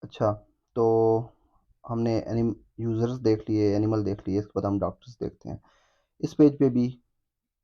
अच्छा, तो हमने यूज़र्स देख लिए, एनिमल देख लिए, इसके बाद हम डॉक्टर्स देखते हैं। इस पेज पे भी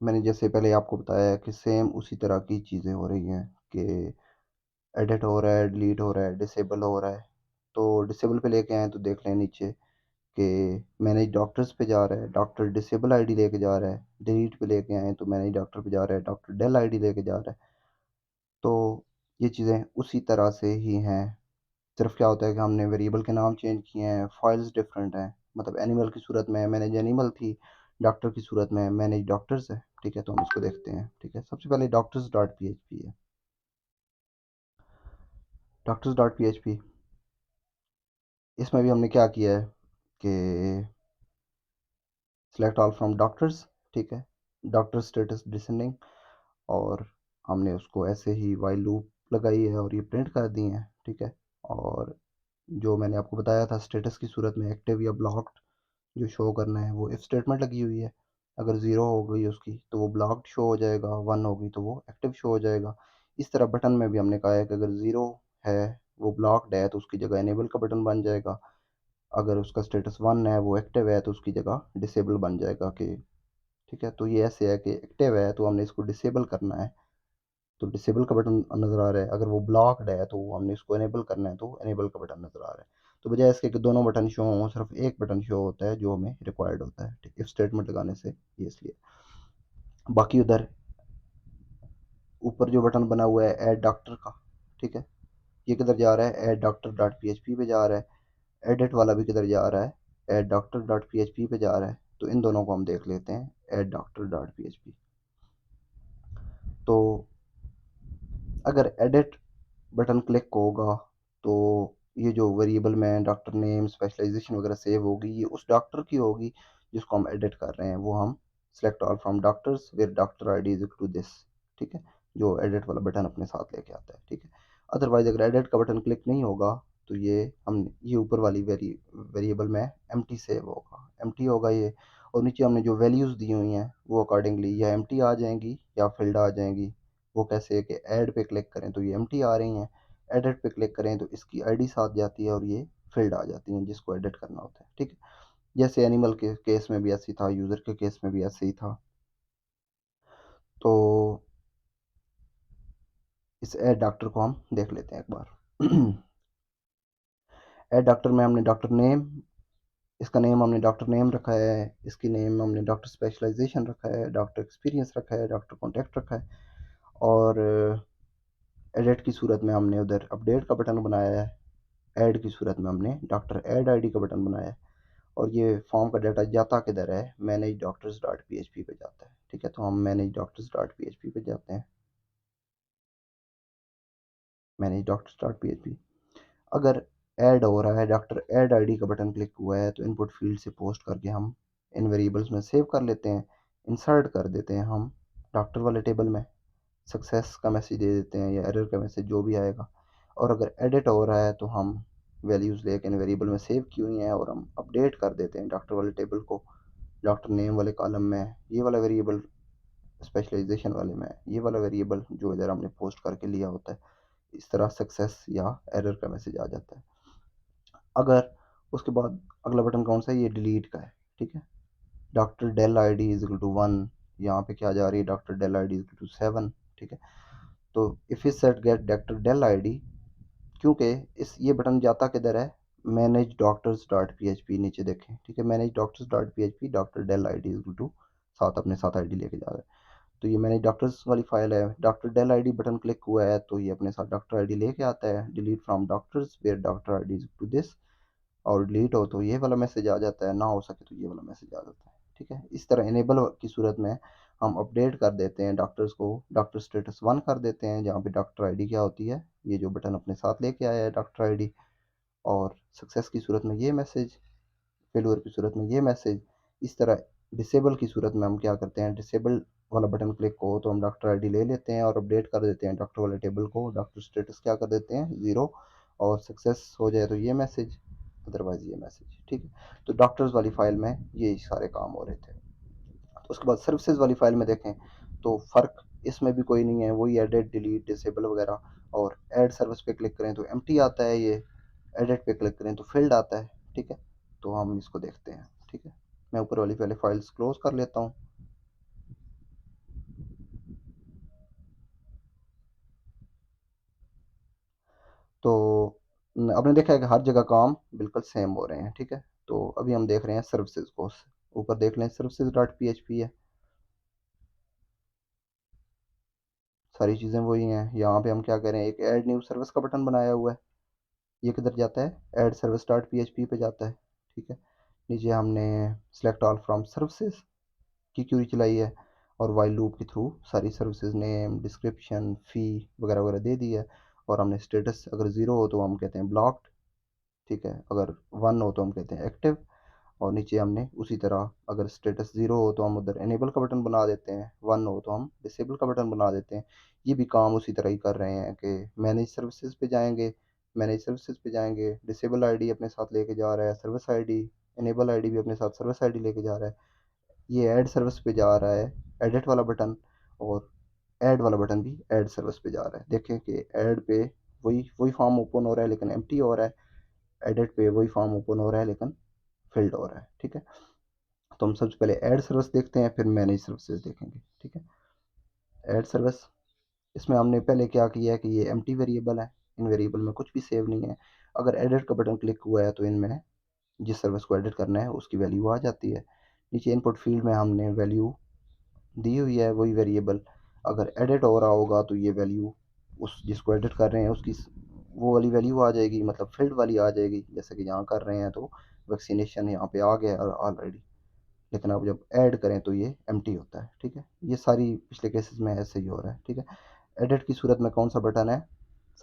मैंने जैसे पहले आपको बताया कि सेम उसी तरह की चीज़ें हो रही हैं कि एडिट हो रहा है, डिलीट हो रहा है, डिसेबल हो रहा है। तो डिसेबल पे लेके आएँ तो देख लें नीचे कि मैनेज डॉक्टर्स पे जा रहा है, डॉक्टर डिसेबल आईडी लेके जा रहा है। डिलीट पे लेके आएँ तो मैनेज डॉक्टर पे जा रहा है, डॉक्टर डेल आईडी लेके जा रहा है। तो ये चीज़ें उसी तरह से ही हैं। सिर्फ क्या होता है कि हमने वेरिएबल के नाम चेंज किए हैं, फाइल्स डिफरेंट हैं। मतलब एनिमल की सूरत में मैनेज एनिमल थी, डॉक्टर की सूरत में मैनेज डॉक्टर्स है। ठीक है, तो हम इसको देखते हैं। ठीक है, सबसे पहले डॉक्टर्स डॉट पीएचपी है। डॉक्टर्स डॉट पीएचपी, इसमें भी हमने क्या किया है कि सिलेक्ट ऑल फ्रॉम डॉक्टर्स। ठीक है, डॉक्टर स्टेटस डिसेंडिंग, और हमने उसको ऐसे ही वाइल लूप लगाई है और ये प्रिंट कर दी है। ठीक है, और जो मैंने आपको बताया था स्टेटस की सूरत में एक्टिव या ब्लॉक्ड जो शो करना है वो इफ स्टेटमेंट लगी हुई है। अगर ज़ीरो हो गई उसकी तो वो ब्लॉक्ड शो हो जाएगा, वन हो गई तो वो एक्टिव शो हो जाएगा। इस तरह बटन में भी हमने कहा है कि अगर ज़ीरो है, वो ब्लॉक्ड है, तो उसकी जगह इनेबल का बटन बन जाएगा। अगर उसका स्टेटस वन है, वो एक्टिव है, तो उसकी जगह डिसेबल बन जाएगा कि ठीक है। तो ये ऐसे है कि एक्टिव है तो हमने इसको डिसेबल करना है तो डिसेबल का बटन नज़र आ रहा है। अगर वो ब्लॉक्ड है तो हमने इसको इनेबल करना है तो इनेबल का बटन नज़र आ रहा है। तो बजाय इसके कि दोनों बटन शो हों, सिर्फ एक बटन शो होता है जो हमें रिक्वायर्ड होता है। ठीक, इफ स्टेटमेंट लगाने से ये इसलिए। बाकी उधर ऊपर जो बटन बना हुआ है ऐड डॉक्टर का, ठीक है, ये किधर जा रहा है? ऐड डॉक्टर डॉट पीएचपी पे जा रहा है। एडिट वाला भी किधर जा रहा है? ऐड डॉक्टर डॉट पीएचपी पे जा रहा है। तो इन दोनों को हम देख लेते हैं, ऐड डॉक्टर डॉट पीएचपी। तो अगर एडिट बटन क्लिक होगा तो ये जो वेरिएबल में डॉक्टर नेम स्पेशलाइजेशन वगैरह सेव होगी, ये उस डॉक्टर की होगी जिसको हम एडिट कर रहे हैं। वो हम select all from doctors where doctor ID is equal to this. ठीक है, जो एडिट वाला बटन अपने साथ लेके आता है। ठीक है, अदरवाइज अगर एडिट का बटन क्लिक नहीं होगा तो ये ऊपर वाली वेरिएबल में एम्प्टी सेव होगा, एम्प्टी होगा ये। और नीचे हमने जो वैल्यूज़ दी हुई हैं वो अकॉर्डिंगली या एम्प्टी आ जाएंगी या फिल्ड आ जाएंगी। वो कैसे है कि ऐड पे क्लिक करें तो ये एम्प्टी आ रही हैं, एडिट पे क्लिक करें तो इसकी आईडी साथ जाती है और ये फील्ड आ जाती हैं जिसको एडिट करना होता है। ठीक है, जैसे एनिमल के केस में भी ऐसे ही था, यूज़र के केस में भी ऐसे ही था। तो इस ऐड डॉक्टर को हम देख लेते हैं एक बार। ऐड डॉक्टर में हमने डॉक्टर नेम, इसका नेम हमने डॉक्टर नेम रखा है, इसकी नेम हमने डॉक्टर स्पेशलाइजेशन रखा है, डॉक्टर एक्सपीरियंस रखा है, डॉक्टर कॉन्टैक्ट रखा है। और एडिट की सूरत में हमने उधर अपडेट का बटन बनाया है, ऐड की सूरत में हमने डॉक्टर ऐड आईडी का बटन बनाया है। और ये फॉर्म का डाटा जाता किधर है? मैनेज डॉक्टर्स डॉट पीएचपी पे जाता है। ठीक है, तो हम मैनेज डॉक्टर्स डॉट पीएचपी पे जाते हैं। मैनेज डॉक्टर्स डॉट पीएचपी, अगर ऐड हो रहा है, डॉक्टर ऐड आईडी का बटन क्लिक हुआ है तो इनपुट फील्ड से पोस्ट करके हम इन वेरिएबल्स में सेव कर लेते हैं, इंसर्ट कर देते हैं हम डॉक्टर वाले टेबल में। सक्सेस का मैसेज दे देते हैं या एरर का मैसेज जो भी आएगा। और अगर एडिट हो रहा है तो हम वैल्यूज़ लेके इन वेरिएबल में सेव की हुई हैं और हम अपडेट कर देते हैं डॉक्टर वाले टेबल को डॉक्टर नेम वाले कॉलम में, ये वाला वेरिएबल स्पेशलाइजेशन वाले में, ये वाला वेरिएबल जो इधर हमने पोस्ट करके लिया होता है। इस तरह सक्सेस या एरर का मैसेज आ जाता है। अगर उसके बाद अगला बटन कौन सा है? ये डिलीट का है। ठीक है, doctor del I D is equal to one, यहाँ पे क्या जा रही है? Doctor del I D is equal to seven. ठीक है, तो if is set get doctor del I D, क्योंकि इस ये बटन जाता किधर है? Manage doctors dot P H P, नीचे देखें। ठीक है, manage doctors dot P H P, doctor del I D is equal to साथ अपने साथ आई डी लेके जा रहा है। तो ये मैनेज डॉक्टर्स वाली फाइल है, doctor del I D button click हुआ है तो ये अपने साथ डॉक्टर आई डी लेके आता है। Delete from doctors where doctor I D is to this, और डिलीट हो तो ये वाला मैसेज आ जाता है, ना हो सके तो ये वाला मैसेज आ जाता है। ठीक है, इस तरह इनेबल की सूरत में हम अपडेट कर देते हैं डॉक्टर्स को, डॉक्टर स्टेटस वन कर देते हैं जहाँ पे डॉक्टर आईडी क्या होती है, ये जो बटन अपने साथ लेके आया है डॉक्टर आईडी। और सक्सेस की सूरत में ये मैसेज, फेलुअर की सूरत में ये मैसेज। इस तरह डिसेबल की सूरत में हम क्या करते हैं? डिसेबल वाला बटन क्लिक हो तो हम डॉक्टर आईडी ले लेते हैं और अपडेट कर देते हैं डॉक्टर वाले टेबल को, डॉक्टर स्टेटस क्या कर देते हैं? ज़ीरो। और सक्सेस हो जाए तो ये मैसेज, अदरवाइज ये मैसेज। ठीक है, तो डॉक्टर्स वाली फाइल में ये सारे काम हो रहे थे। तो उसके बाद सर्विसेज वाली फाइल में देखें तो फ़र्क इसमें भी कोई नहीं है, वही एडिट डिलीट डिसेबल वगैरह। और ऐड सर्विस पे क्लिक करें तो एम्प्टी आता है ये, एडिट पे क्लिक करें तो फील्ड आता है, ठीक है। तो हम इसको देखते हैं, ठीक है। मैं ऊपर वाली पहले फाइल्स क्लोज कर लेता हूँ। तो आपने देखा है कि हर जगह काम बिल्कुल सेम हो रहे हैं, ठीक है। तो अभी हम देख रहे हैं सर्विसेज को, ऊपर देख लें services dot P H P है, सारी चीज़ें वही हैं। यहाँ पे हम क्या करें, एक ऐड न्यू सर्विस का बटन बनाया हुआ है, ये किधर जाता है, add service dot P H P पे जाता है, ठीक है। नीचे हमने सेलेक्ट ऑल फ्रॉम सर्विसेज की क्यूरी चलाई है और वाइल लूप के थ्रू सारी सर्विसेज नेम, डिस्क्रिप्शन, फ़ी वगैरह वगैरह दे दी है। और हमने स्टेटस अगर ज़ीरो हो तो हम कहते हैं ब्लॉक्ड, ठीक है। अगर वन हो तो हम कहते हैं एक्टिव। और नीचे हमने उसी तरह अगर स्टेटस ज़ीरो हो तो हम उधर इनेबल का बटन बना देते हैं, वन हो तो हम डिसेबल का बटन बना देते हैं। ये भी काम उसी तरह ही कर रहे हैं कि मैनेज सर्विसेज पे जाएंगे, डिसेबल आईडी अपने साथ लेके जा रहा है, सर्विस आईडी, इनेबल आईडी भी अपने साथ सर्विस आईडी लेके जा रहा है। ये ऐड सर्विस पे जा रहा है, एडिट वाला बटन, और ऐड वाला बटन भी ऐड सर्विस पे जा रहा है। देखें कि ऐड पे वही वही फॉर्म ओपन हो रहा है लेकिन एम्प्टी हो रहा है, एडिट पे वही फॉर्म ओपन हो रहा है लेकिन फिल्ड हो रहा है, ठीक है। तो हम सबसे पहले ऐड सर्विस देखते हैं, फिर मैनेज सर्विसेज देखेंगे, ठीक है। ऐड सर्विस, इसमें हमने पहले क्या किया है कि ये एम्प्टी वेरिएबल है, इन वेरिएबल में कुछ भी सेव नहीं है। अगर एडिट का बटन क्लिक हुआ है तो इनमें जिस सर्विस को एडिट करना है उसकी वैल्यू आ जाती है। नीचे इनपुट फील्ड में हमने वैल्यू दी हुई है, वही वेरिएबल। अगर एडिट हो रहा होगा तो ये वैल्यू उस जिसको एडिट कर रहे हैं उसकी वो वाली वैल्यू आ जाएगी, मतलब फील्ड वाली आ जाएगी। जैसे कि यहाँ कर रहे हैं तो वैक्सीनेशन यहाँ पे आ गया ऑलरेडी, लेकिन अब जब ऐड करें तो ये एम्प्टी होता है, ठीक है। ये सारी पिछले केसेस में ऐसे ही हो रहा है, ठीक है। एडिट की सूरत में कौन सा बटन है,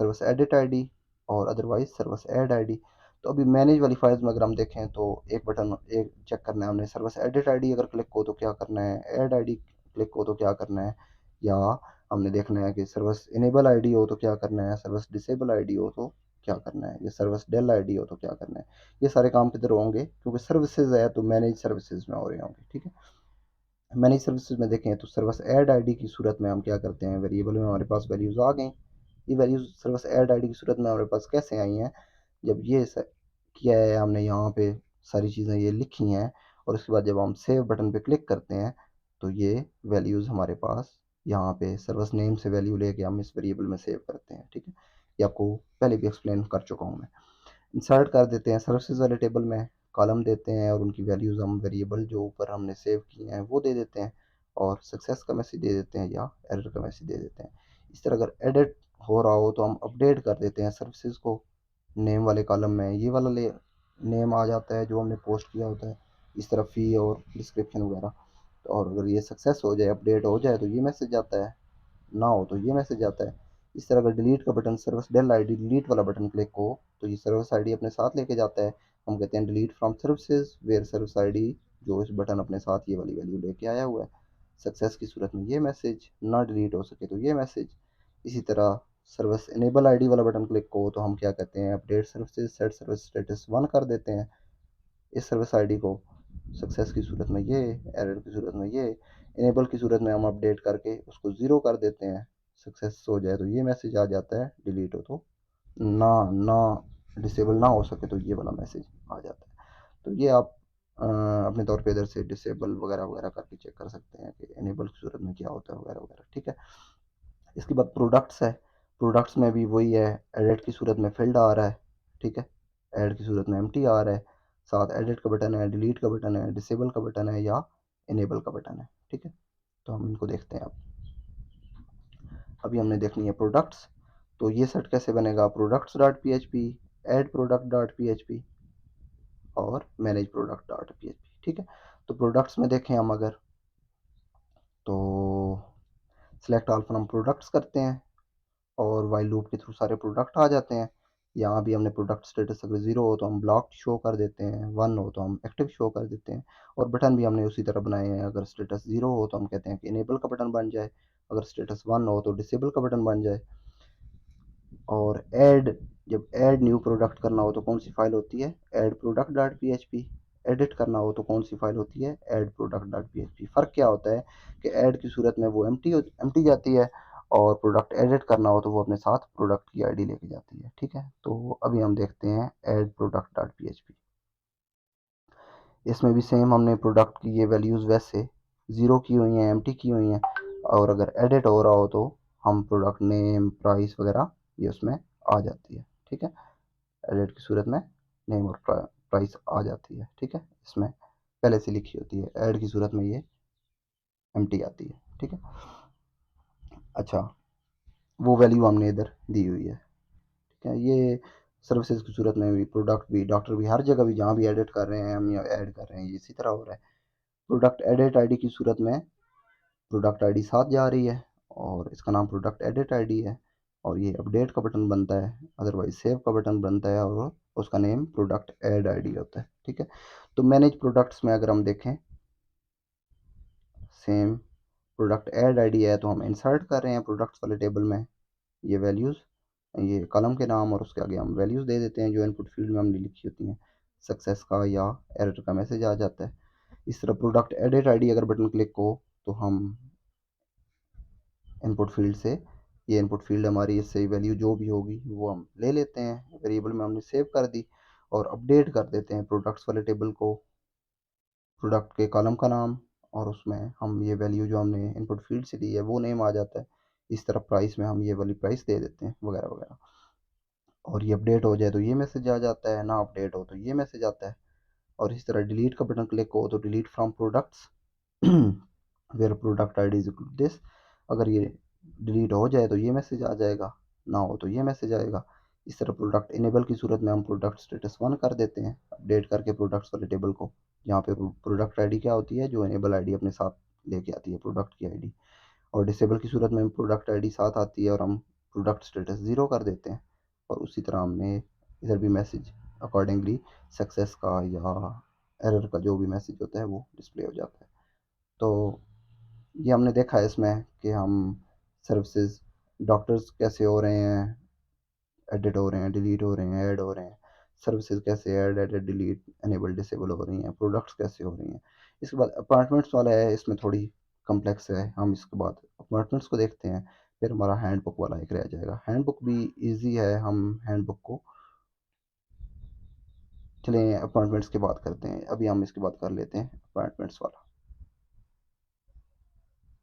सर्विस एडिट आईडी, और अदरवाइज सर्विस ऐड आईडी। तो अभी मैनेज वाली फाइल्स में अगर हम देखें तो एक बटन एक चेक करना है हमने, सर्विस एडिट आईडी अगर क्लिक हो तो क्या करना है, ऐड आईडी क्लिक हो तो क्या करना है, या हमने देखना है कि सर्विस इनेबल आईडी हो तो क्या करना है, सर्विस डिसेबल आईडी हो तो क्या करना है, या सर्विस डेल आईडी हो तो क्या करना है। ये सारे काम किधर होंगे, क्योंकि सर्विसेज है तो मैनेज सर्विसेज में हो रहे होंगे, ठीक है। मैनेज सर्विसेज में देखें तो सर्विस ऐड आईडी की सूरत में हम क्या करते हैं, वेरिएबल में हमारे पास वैल्यूज़ आ गई। ये वैल्यूज़ सर्विस ऐड आईडी की सूरत में हमारे पास कैसे आई हैं, जब ये किया है हमने, यहाँ पे सारी चीज़ें ये लिखी हैं, और उसके बाद जब हम सेव बटन पे क्लिक करते हैं तो ये वैल्यूज़ हमारे पास यहाँ पे सर्विस नेम से वैल्यू लेके हम इस वेरिएबल में सेव करते हैं, ठीक है। ये आपको पहले भी एक्सप्लेन कर चुका हूँ मैं। इंसर्ट कर देते हैं सर्विसेज वाले टेबल में, कॉलम देते हैं और उनकी वैल्यूज़ हम वेरिएबल जो ऊपर हमने सेव किए हैं वो दे देते हैं, और सक्सेस का मैसेज दे देते हैं या एरर का मैसेज दे देते हैं। इस तरह अगर एडिट हो रहा हो तो हम अपडेट कर देते हैं सर्विसेज को, नेम वाले कॉलम में ये वाला ले नेम आ जाता है जो हमने पोस्ट किया होता है, इस तरह फ़ी और डिस्क्रिप्शन वगैरह। तो और अगर ये सक्सेस हो जाए, अपडेट हो जाए, तो ये मैसेज आता है, ना हो तो ये मैसेज आता है। इस तरह अगर डिलीट का button, service del ID delete वाला बटन क्लिक हो तो ये सर्विस आईडी अपने साथ लेके जाता है। हम कहते हैं delete from services where service ID, जो इस बटन अपने साथ ये वाली वैल्यू लेके आया हुआ है। सक्सेस की सूरत में ये मैसेज, ना डिलीट हो सके तो ये मैसेज। इसी तरह सर्विस इनेबल आईडी वाला बटन क्लिक हो तो हम क्या कहते हैं, update services set service status one कर देते हैं इस सर्विस आईडी को। सक्सेस की सूरत में ये, एरर की सूरत में ये, इनेबल की सूरत में हम अपडेट करके उसको ज़ीरो कर देते हैं। सक्सेस हो जाए तो ये मैसेज आ जाता है, डिलीट हो तो ना ना डिसेबल ना हो सके तो ये वाला मैसेज आ जाता है। तो ये आप अपने तौर पे इधर से डिसेबल वगैरह वगैरह करके चेक कर सकते हैं कि इनेबल की सूरत में क्या होता है वगैरह वगैरह, ठीक है। इसके बाद प्रोडक्ट्स है, प्रोडक्ट्स में भी वही है, एडिट की सूरत में फील्ड आ रहा है, ठीक है। ऐड की सूरत में एम्प्टी आ रहा है, साथ एडिट का बटन है, डिलीट का बटन है, डिसेबल का बटन है या इनेबल का बटन है, ठीक है। तो हम इनको देखते हैं अब। अभी हमने देखनी है प्रोडक्ट्स, तो ये सेट कैसे बनेगा, products dot P H P, add product dot P H P और manage product dot P H P, ठीक है। तो प्रोडक्ट्स में देखें हम अगर, तो सिलेक्ट ऑल फ्रॉम प्रोडक्ट्स करते हैं और वाइल लूप के थ्रू सारे प्रोडक्ट आ जाते हैं। यहाँ भी हमने प्रोडक्ट स्टेटस अगर ज़ीरो हो तो हम ब्लॉक शो कर देते हैं, वन हो तो हम एक्टिव शो कर देते हैं। और बटन भी हमने उसी तरह बनाए हैं, अगर स्टेटस ज़ीरो हो तो हम कहते हैं कि इनेबल का बटन बन जाए, अगर स्टेटस वन हो तो डिसेबल का बटन बन जाए। और ऐड, जब ऐड न्यू प्रोडक्ट करना हो तो कौन सी फाइल होती है, add product dot P H P. Edit करना हो तो कौन सी फाइल होती है, add product dot P H P. फ़र्क क्या होता है कि ऐड की सूरत में वो एम्प्टी जाती है, और प्रोडक्ट एडिट करना हो तो वो अपने साथ प्रोडक्ट की आईडी लेके जाती है। ठीक है, तो अभी हम देखते हैं एड प्रोडक्ट डॉट पी। इसमें भी सेम हमने प्रोडक्ट की ये वैल्यूज़ वैसे ज़ीरो की हुई हैं, एम्प्टी की हुई हैं, और अगर एडिट हो रहा हो तो हम प्रोडक्ट नेम प्राइस वगैरह ये उसमें आ जाती है। ठीक है, एडिट की सूरत में नेम और प्राइस आ जाती है। ठीक है, इसमें पहले से लिखी होती है, ऐड की सूरत में ये एम्प्टी आती है। ठीक है, अच्छा, वो वैल्यू हमने इधर दी हुई है। ठीक है, ये सर्विसेज की सूरत में भी, प्रोडक्ट भी, डॉक्टर भी, हर जगह भी जहाँ भी एडिट कर रहे हैं हम या ऐड कर रहे हैं, ये इसी तरह हो रहा है। प्रोडक्ट एडिट आईडी की सूरत में प्रोडक्ट आईडी साथ जा रही है और इसका नाम प्रोडक्ट एडिट आईडी है, और ये अपडेट का बटन बनता है, अदरवाइज सेव का बटन बनता है, और उसका नेम प्रोडक्ट ऐड आईडी होता है। ठीक है, तो मैनेज प्रोडक्ट्स में अगर हम देखें, सेम प्रोडक्ट ऐड आईडी है तो हम इंसर्ट कर रहे हैं प्रोडक्ट्स वाले टेबल में ये वैल्यूज़, ये कॉलम के नाम, और उसके आगे हम वैल्यूज़ दे देते हैं जो इनपुट फील्ड में हमने लिखी होती हैं। सक्सेस का या एरर का मैसेज आ जाता है। इस तरह प्रोडक्ट एडिट आईडी अगर बटन क्लिक हो तो हम इनपुट फील्ड से, ये इनपुट फील्ड हमारी, इससे वैल्यू जो भी होगी वो हम ले लेते हैं, वेरिएबल में हमने सेव कर दी, और अपडेट कर देते हैं प्रोडक्ट्स वाले टेबल को, प्रोडक्ट के कॉलम का नाम, और उसमें हम ये वैल्यू जो हमने इनपुट फील्ड से दी है वो नेम आ जाता है। इस तरह प्राइस में हम ये वाली प्राइस दे देते हैं वगैरह वगैरह, और ये अपडेट हो जाए तो ये मैसेज आ जाता है, ना अपडेट हो तो ये मैसेज आता है। और इस तरह डिलीट का बटन क्लिक हो तो delete from products where product ID is equal to this, अगर ये डिलीट हो जाए तो ये मैसेज आ जाएगा, ना हो तो ये मैसेज आएगा। इस तरह प्रोडक्ट इनेबल की सूरत में हम प्रोडक्ट स्टेटस 1 कर देते हैं, अपडेट करके प्रोडक्ट्स वाले टेबल को, जहाँ पे प्रोडक्ट आईडी क्या होती है, जो इनेबल आईडी अपने साथ लेके आती है प्रोडक्ट की आईडी, और डिसेबल की सूरत में प्रोडक्ट आईडी साथ आती है और हम प्रोडक्ट स्टेटस 0 कर देते हैं। और उसी तरह हमने इधर भी मैसेज अकॉर्डिंगली सक्सेस का या एरर का जो भी मैसेज होता है वो डिस्प्ले हो जाता है। तो ये हमने देखा है इसमें कि हम सर्विसेज, डॉक्टर्स कैसे हो रहे हैं, एडिट हो रहे हैं, डिलीट हो रहे हैं, ऐड हो रहे हैं, सर्विसेज कैसे add edit delete enable disable हो रही हैं, प्रोडक्ट्स कैसे हो रही हैं। इसके बाद अपार्टमेंट्स वाला है, इसमें थोड़ी कम्प्लेक्स है, हम इसके बाद अपार्टमेंट्स को देखते हैं, फिर हमारा हैंड बुक वाला एक रह जाएगा। हैंड बुक भी ईजी है, हम हैंड बुक को, चलें अपॉइंटमेंट्स की बात करते हैं, अभी हम इसकी बात कर लेते हैं अपॉइंटमेंट्स वाला।